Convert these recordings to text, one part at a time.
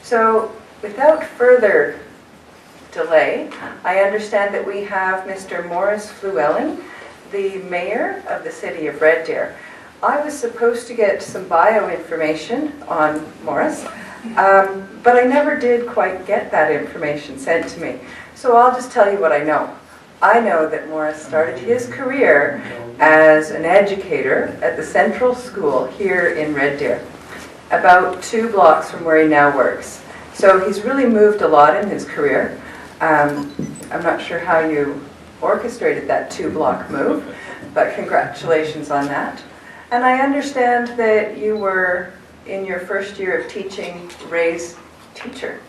So, without further delay, I understand that we have Mr. Morris Flewellen, the mayor of the city of Red Deer. I was supposed to get some bio information on Morris, but I never did quite get that information sent to me. So I'll just tell you what I know. I know that Morris started his career as an educator at the Central School here in Red Deer, about 2 blocks from where he now works. So he's really moved a lot in his career. I'm not sure how you orchestrated that 2-block move, but congratulations on that. And I understand that you were, in your first year of teaching, Ray's teacher.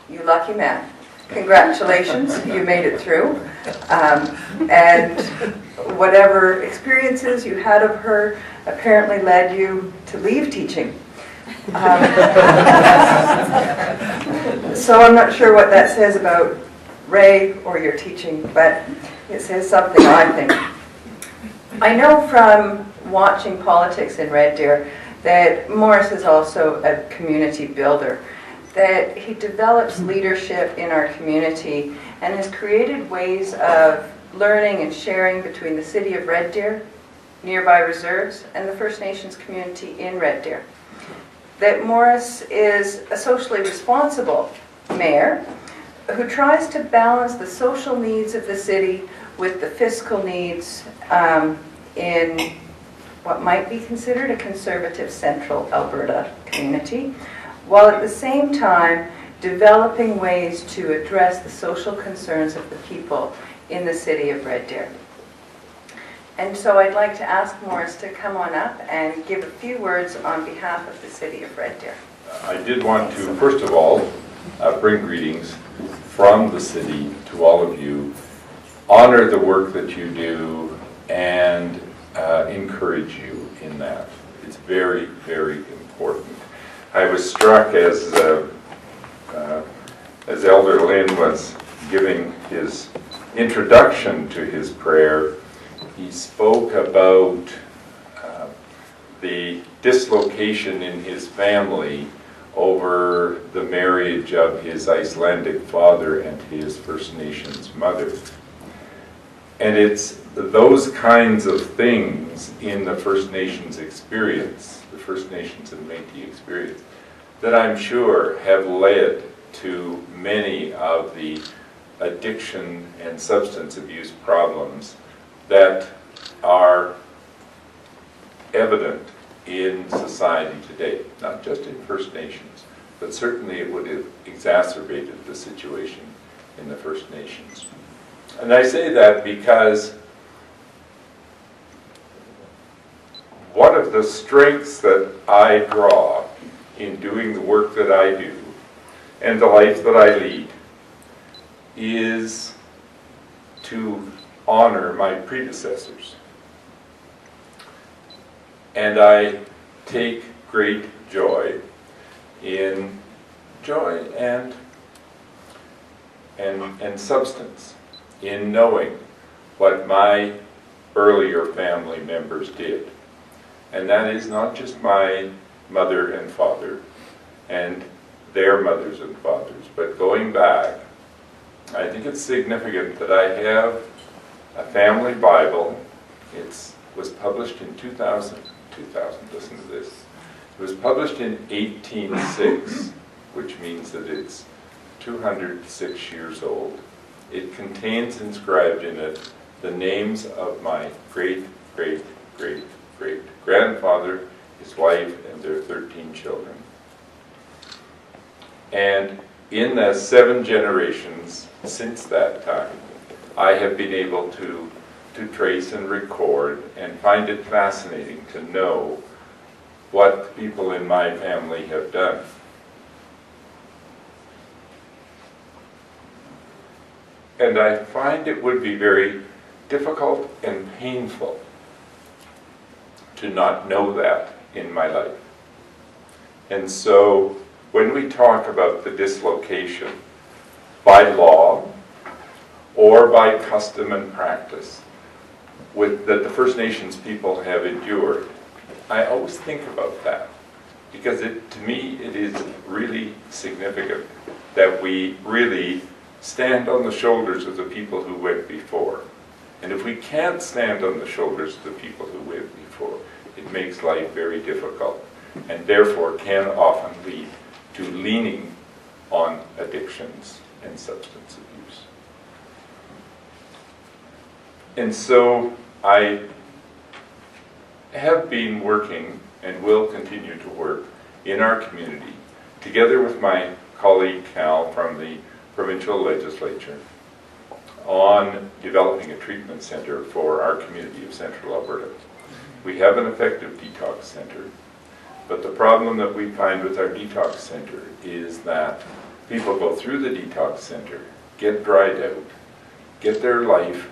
You lucky man. Congratulations, you made it through. And whatever experiences you had of her apparently led you to leave teaching. So I'm not sure what that says about Ray or your teaching, but it says something, I think. I know from watching politics in Red Deer that Morris is also a community builder, that he develops leadership in our community and has created ways of learning and sharing between the city of Red Deer, nearby reserves, and the First Nations community in Red Deer. That Morris is a socially responsible mayor who tries to balance the social needs of the city with the fiscal needs in what might be considered a conservative central Alberta community, while at the same time developing ways to address the social concerns of the people in the city of Red Deer. And so I'd like to ask Morris to come on up and give a few words on behalf of the city of Red Deer. I did want to, first of all, bring greetings from the city to all of you, honor the work that you do, and encourage you in that. It's very, very important. I was struck as Elder Lynn was giving his introduction to his prayer. He spoke about the dislocation in his family over the marriage of his Icelandic father and his First Nations mother. And it's those kinds of things in the First Nations experience, the First Nations and Métis experience, that I'm sure have led to many of the addiction and substance abuse problems that are evident in society today, not just in First Nations, but certainly it would have exacerbated the situation in the First Nations. And I say that because one of the strengths that I draw in doing the work that I do and the life that I lead is to honor my predecessors. And I take great joy in joy and substance in knowing what my earlier family members did. And that is not just my mother and father and their mothers and fathers, but going back, I think it's significant that I have a family Bible. It was published in 2000, listen to this. It was published in 1806, which means that it's 206 years old. It contains inscribed in it the names of my great-great-great-great-grandfather, his wife, and their 13 children. And in the 7 generations since that time, I have been able to trace and record and find it fascinating to know what people in my family have done. And I find it would be very difficult and painful to not know that in my life. And so when we talk about the dislocation by law or by custom and practice that the First Nations people have endured, I always think about that, because to me it is really significant that we really stand on the shoulders of the people who went before. And if we can't stand on the shoulders of the people who went before, it makes life very difficult, and therefore can often lead to leaning on addictions and substance abuse. And so I have been working and will continue to work in our community, together with my colleague Cal from the provincial legislature, on developing a treatment center for our community of Central Alberta. We have an effective detox center, but the problem that we find with our detox center is that people go through the detox center, get dried out, get their life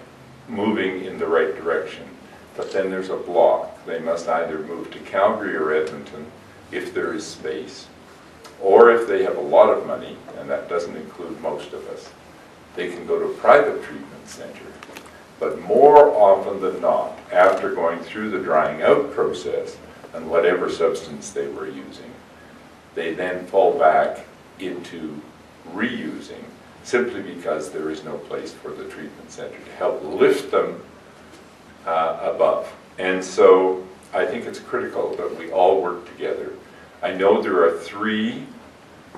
moving in the right direction, but then there's a block. They must either move to Calgary or Edmonton if there is space, or if they have a lot of money, and that doesn't include most of us, they can go to a private treatment center. But more often than not, after going through the drying out process and whatever substance they were using, they then fall back into reusing, simply because there is no place for the treatment center to help lift them above. And so I think it's critical that we all work together. I know there are 3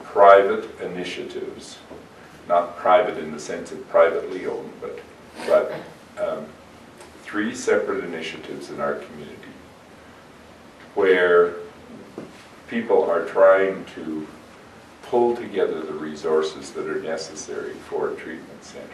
private initiatives, not private in the sense of privately owned, but 3 separate initiatives in our community where people are trying to pull together the resources that are necessary for a treatment center.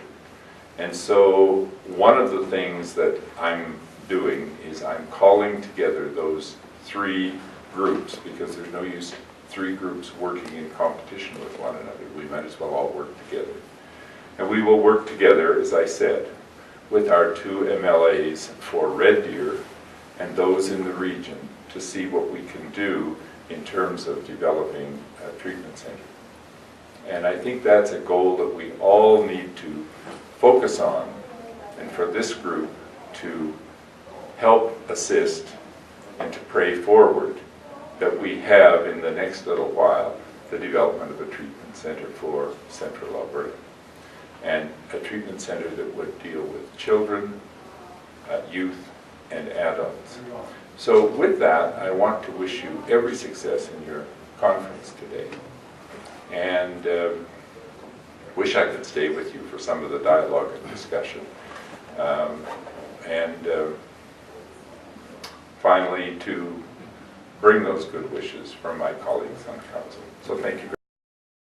And so one of the things that I'm doing is I'm calling together those 3 groups, because there's no use 3 groups working in competition with one another. We might as well all work together. And we will work together, as I said, with our 2 MLAs for Red Deer and those in the region to see what we can do in terms of developing a treatment center. And I think that's a goal that we all need to focus on, and for this group to help assist and to pray forward that we have in the next little while the development of a treatment center for Central Alberta, and a treatment center that would deal with children, youth, and adults. So with that, I want to wish you every success in your conference today, and wish I could stay with you for some of the dialogue and discussion. Finally, to bring those good wishes from my colleagues on council. So thank you very much.